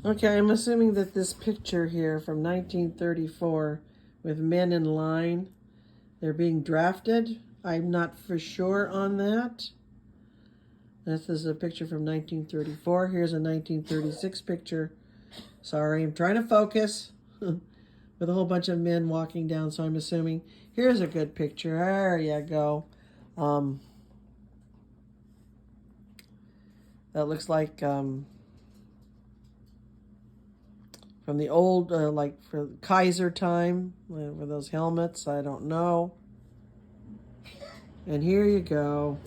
Okay, I'm assuming that this picture here from 1934 with men in line, they're being drafted. I'm not for sure on that. This is a picture from 1934. Here's a 1936 picture. Sorry, I'm trying to focus. With a whole bunch of men walking down, so I'm assuming. Here's a good picture. There you go. That looks like from the old, like for Kaiser time, with those helmets. I don't know. And here you go.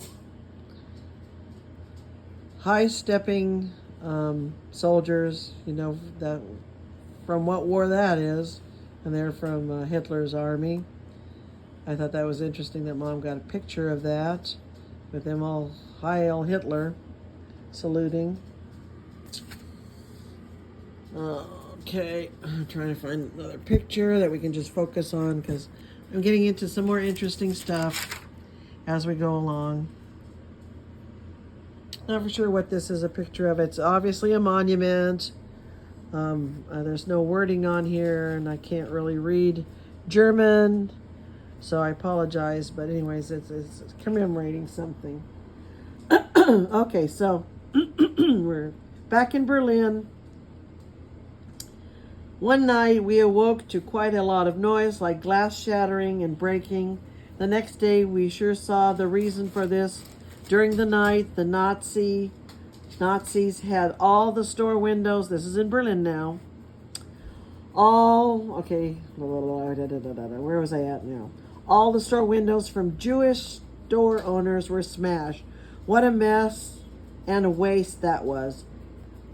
High-stepping soldiers, you know, that from what war that is. And they're from Hitler's army. I thought that was interesting that Mom got a picture of that with them all Heil Hitler saluting. Okay, I'm trying to find another picture that we can just focus on because I'm getting into some more interesting stuff as we go along. Not for sure what this is a picture of. It's obviously a monument. There's no wording on here, and I can't really read German, so I apologize. But anyways, it's commemorating something. Okay, so we're back in Berlin. One night we awoke to quite a lot of noise, like glass shattering and breaking. The next day we sure saw the reason for this. During the night, the Nazis had all the store windows. This is in Berlin now. Okay, where was I at now? All the store windows from Jewish store owners were smashed. What a mess and a waste that was.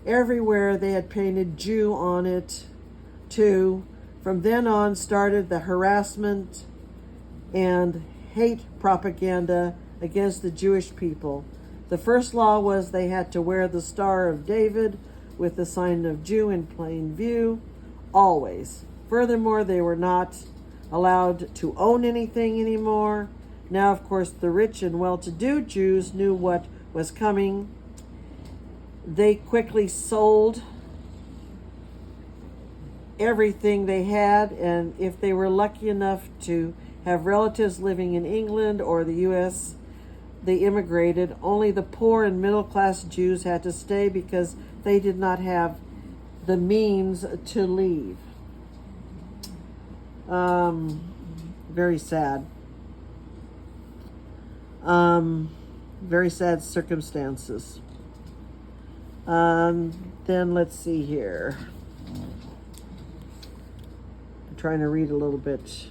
Everywhere they had painted Jew on it, too. From then on started the harassment and hate propaganda against the Jewish people. The first law was they had to wear the Star of David with the sign of Jew in plain view, always. Furthermore, they were not allowed to own anything anymore. Now, of course, the rich and well-to-do Jews knew what was coming. They quickly sold everything they had, and if they were lucky enough to have relatives living in England or the U.S., they immigrated. Only the poor and middle-class Jews had to stay because they did not have the means to leave. Very sad. Very sad circumstances. Then let's see here. I'm trying to read a little bit.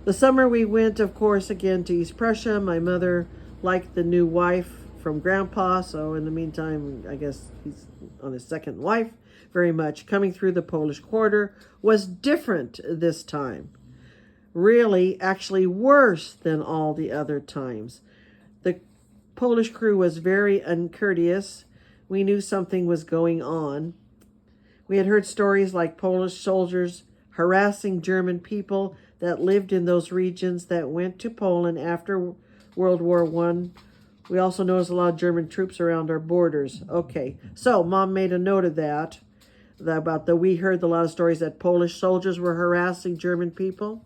The summer we went, of course, again to East Prussia. My mother liked the new wife from Grandpa, so in the meantime, I guess he's on his second wife very much. Coming through the Polish quarter was different this time. Really, actually worse than all the other times. The Polish crew was very uncourteous. We knew something was going on. We had heard stories like Polish soldiers harassing German people that lived in those regions that went to Poland after World War I. We also noticed a lot of German troops around our borders. Okay, so Mom made a note of that, we heard a lot of stories that Polish soldiers were harassing German people.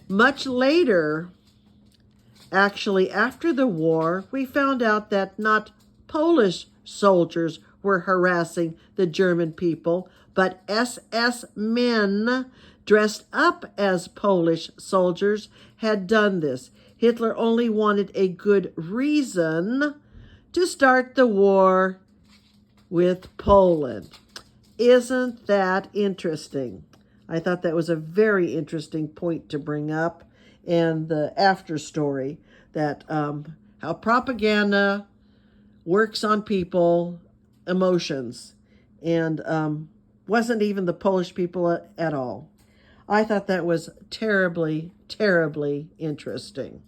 Much later, actually after the war, we found out that not Polish soldiers were harassing the German people, but SS men dressed up as Polish soldiers had done this. Hitler only wanted a good reason to start the war with Poland. Isn't that interesting? I thought that was a very interesting point to bring up, and the after story that how propaganda works on people, emotions, and wasn't even the Polish people at all. I thought that was terribly, terribly interesting.